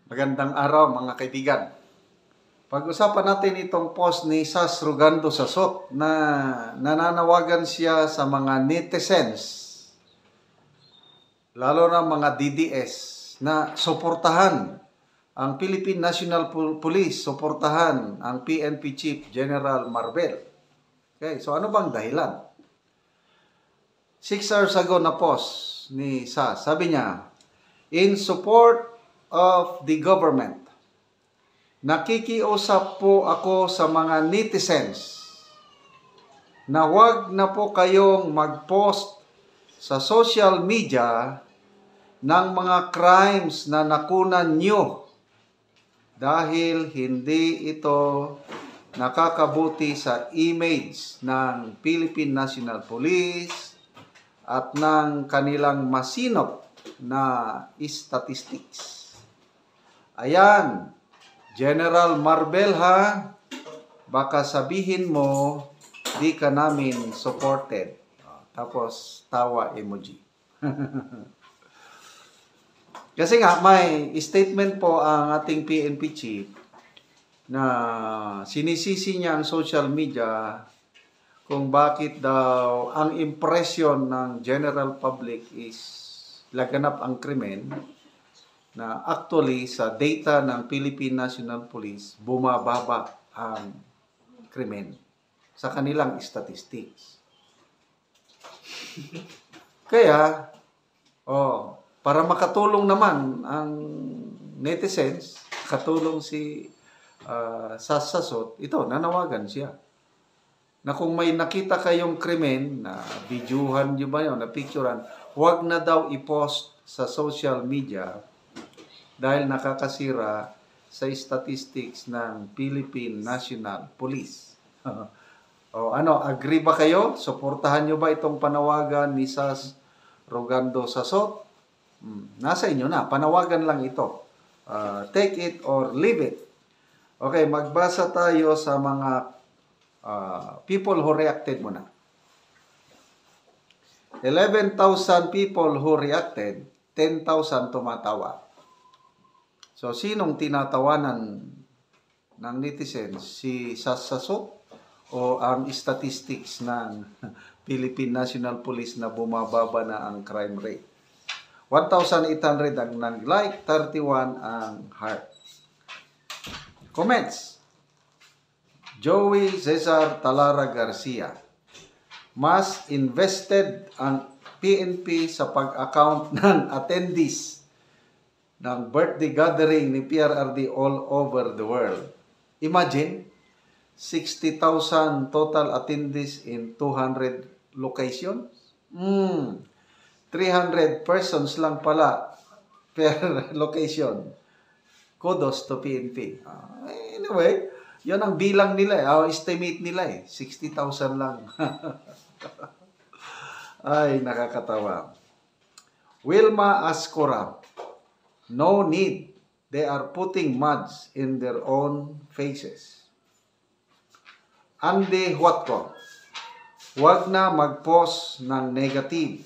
Magandang araw mga kaibigan. Pag-usapan natin itong post ni Sas Rogando Sasot na nananawagan siya sa mga netizens, lalo na mga DDS, na suportahan ang Philippine National Police, suportahan ang PNP Chief General Marbel. Okay, so ano bang dahilan? 6 hours ago na post ni Sas, sabi niya, in support of the government, nakikiusap po ako sa mga netizens na huwag na po kayong mag-post sa social media ng mga crimes na nakunan nyo dahil hindi ito nakakabuti sa image ng Philippine National Police at ng kanilang masinop na statistics. Ayan, General Marbel ha, baka sabihin mo, di ka namin supported. Tapos, tawa emoji. Kasi nga, may statement po ang ating PNP chief na sinisisi niya ang social media kung bakit daw ang impression ng general public is laganap ang krimen, na actually sa data ng Philippine National Police, bumababa ang krimen sa kanilang statistics. Kaya, para makatulong naman ang netizens, katulong si Sas Sasot, ito, nanawagan siya. Na kung may nakita kayong krimen, na videohan nyo ba yun, na picturean, huwag na daw i-post sa social media dahil nakakasira sa statistics ng Philippine National Police. Agree ba kayo? Suportahan nyo ba itong panawagan ni Sas Rogando Sasot? Nasa inyo na. Panawagan lang ito. Take it or leave it. Okay, magbasa tayo sa mga people who reacted muna. 11,000 people who reacted, 10,000 tumatawa. So, sinong tinatawanan ng netizens? Si Sas Sasot o ang statistics ng Philippine National Police na bumababa na ang crime rate? 1,800 ang nag-like, 31 ang heart. Comments. Joey Cesar Talara Garcia. Mas invested ang PNP sa pag-account ng attendees ng birthday gathering ni PRRD all over the world. Imagine, 60,000 total attendees in 200 locations. 300 persons lang pala per location. Kudos to PNP. Anyway, yun ang bilang nila, estimate nila 60,000 lang. Ay, nakakatawa. Wilma Ascora. No need. They are putting muds in their own faces. Andy Huatco. Huwag na mag-post ng negative.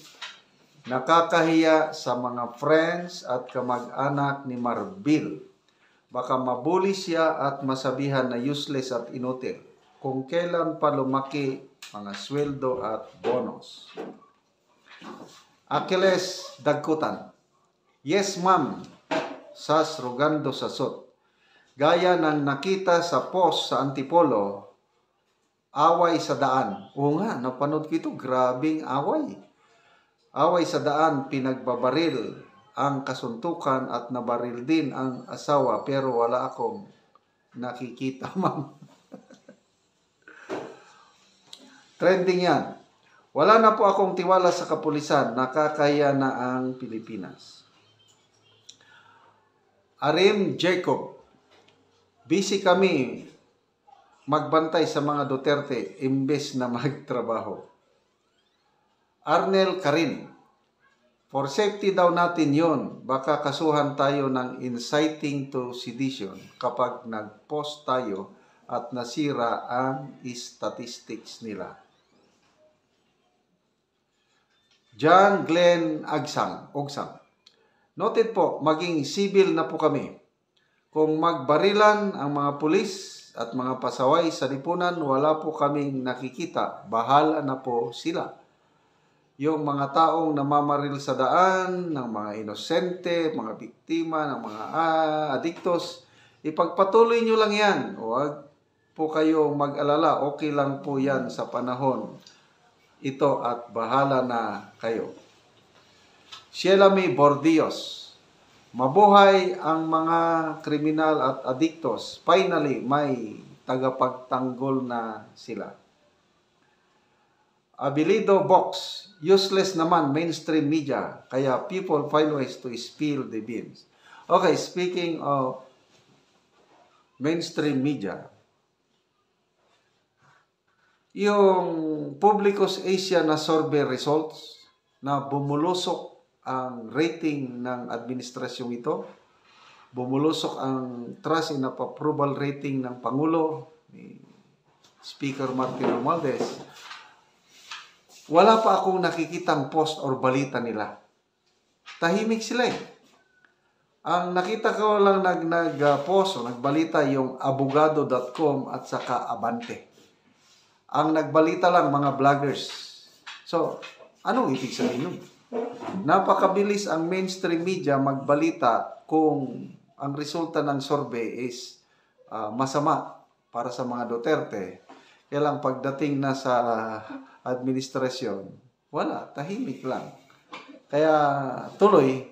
Nakakahiya sa mga friends at kamag-anak ni Marbel. Baka mabuli siya at masabihan na useless at inutil. Kung kailan pa lumaki mga sweldo at bonus. Achilles Dagkutan. Yes, ma'am. Sas Rogando Sasot. Gaya ng nakita sa post sa Antipolo, away sa daan. Oo nga, napanood ko ito. Grabing away. Away sa daan, pinagbabaril ang kasuntukan at nabaril din ang asawa pero wala akong nakikita, ma'am. Trending yan. Wala na po akong tiwala sa kapulisan. Nakakaya na ang Pilipinas. Arim Jacob. Busy kami magbantay sa mga Duterte imbes na magtrabaho. Arnel Karin. For safety daw natin yon. Baka kasuhan tayo ng inciting to sedition kapag nag-post tayo at nasira ang statistics nila. John Glenn Ogsang. Noted po, maging civil na po kami. Kung magbarilan ang mga pulis at mga pasaway sa lipunan, wala po kaming nakikita. Bahala na po sila. Yung mga taong namamaril sa daan, ng mga inosente, mga biktima, ng mga adiktos, ipagpatuloy nyo lang yan. Huwag po kayo mag-alala. Okay lang po yan sa panahon ito at bahala na kayo. Sheila May Bordios. Mabuhay ang mga kriminal at adiktos. Finally, may tagapagtanggol na sila. Abilido Box. Useless naman mainstream media. Kaya people find ways to spill the beans. Okay, speaking of mainstream media, yung Publicus Asia na survey results na bumulusok ang rating ng administrasyong ito, bumulusok ang trust in approval rating ng Pangulo, ni Speaker Martin Romualdez, wala pa akong nakikitang post or balita nila. Tahimik sila eh. Ang nakita ko lang nag-post o nagbalita yung abogado.com at saka Abante. Ang nagbalita lang mga vloggers. So, anong ibig sabihin nun? Napakabilis ang mainstream media magbalita kung ang resulta ng survey is masama para sa mga Duterte. Kaya lang pagdating na sa administrasyon, wala, tahimik lang. Kaya tuloy,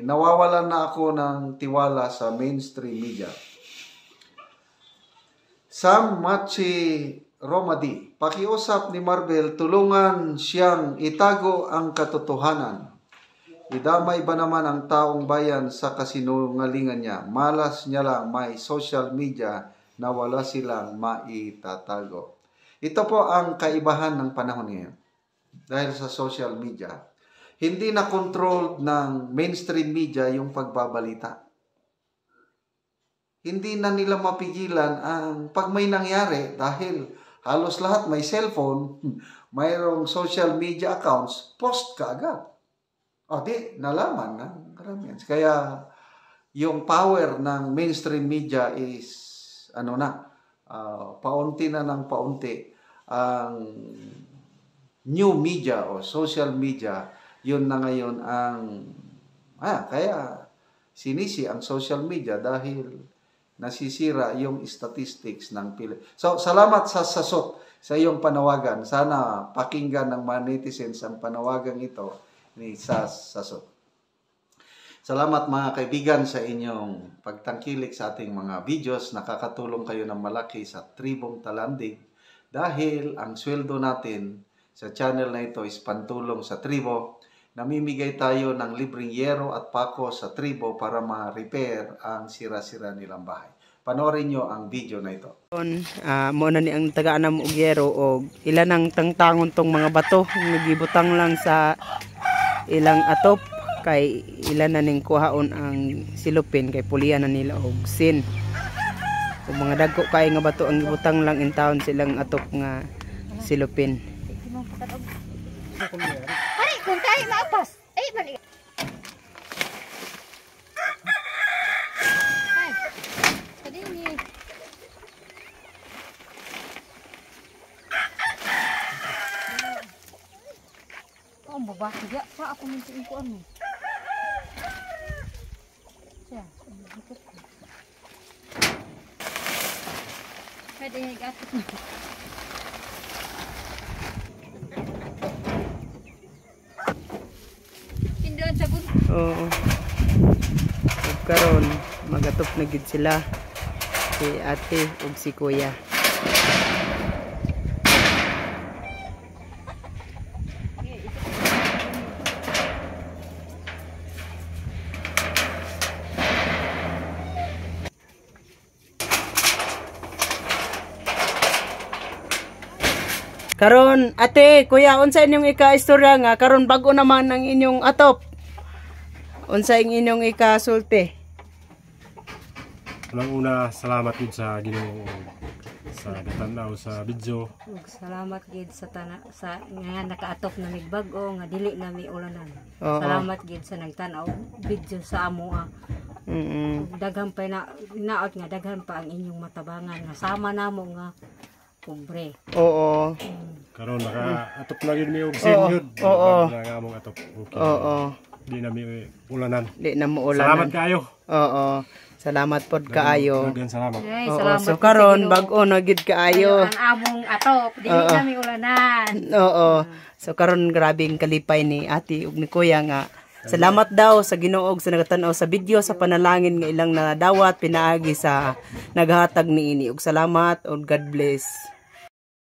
nawawalan na ako ng tiwala sa mainstream media. Sam Machi Romadi, pakiusap ni Marvel, tulungan siyang itago ang katotohanan. Idamay ba naman ang taong bayan sa kasinungalingan niya? Malas niya lang may social media na wala silang maitatago. Ito po ang kaibahan ng panahon ngayon. Dahil sa social media, hindi na controlled ng mainstream media yung pagbabalita. Hindi na nila mapigilan ang pag may nangyari dahil halos lahat may cellphone, mayroong social media accounts, post ka agad. O di, nalaman ng karamihan. Kaya yung power ng mainstream media is, paunti na ng paunti. Ang new media o social media, yun na ngayon ang, kaya sinisi ang social media dahil nasisira yung statistics ng Pilipinas. So, salamat sa sasot sa iyong panawagan. Sana pakinggan ng mga netizens ang panawagan ito ni Sasot. Salamat mga kaibigan sa inyong pagtangkilik sa ating mga videos. Nakakatulong kayo ng malaki sa Tribong Talandig dahil ang sweldo natin sa channel na ito is pantulong sa tribo. Namimigay tayo ng libreng yero at pako sa tribo para ma-repair ang sira-sira nilang bahay. Panoorin nyo ang video na ito. Muna ni ang tagaan ng yero o ilan ang tangtangon tong mga bato. Nagibutang lang sa ilang atop kay ilan na ning kuhaon ang silupin kay pulian na nila og sin. Kung mga dagko kay nga bato ang gibutang lang in town silang atop nga silupin. Kung tayo maapas, ay mali. Ay, kadini. Oh, babaki dia pa ako minsan ko ano. Siya, ikot ko. Pwede higatot mo. Oo. Karon magatop na gid sila si ate ug si kuya. Karon ate, kuya, unsa inyong ika-istorya nga karon bago naman ang inyong atop? Unsa inyong ika-sulti? Unang-una, salamat gid sa Ginoo sa gatanaw sa video. Salamat gid sa sa nga nakaatop na mig bag-o nga dili na mi ulanan. Oo. Salamat gid sa nagtan-aw video sa amo. Daghan pa inaot nga daghan pa ang inyong matabangan nga sama namo nga pobre. Oo. Karon naka-atop na yun may senior. Oo. Nga among atop. Okay. Oo. Di na may ulanan. Di na mo ulanan. Salamat kayo. Oo. Salamat pod kaayo. Dagan salamat. Ay, Oo, salamat. so karon bag-o na gid kaayo. Ang among atop, dili kami ulanan. Oo. So karon grabing kalipay ni ate ug ni kuya nga. Salamat daw sa Ginoo sa nagatan-aw sa video sa panalangin nga ilang nadawat pinaagi sa naghatag niini ug salamat ug God bless.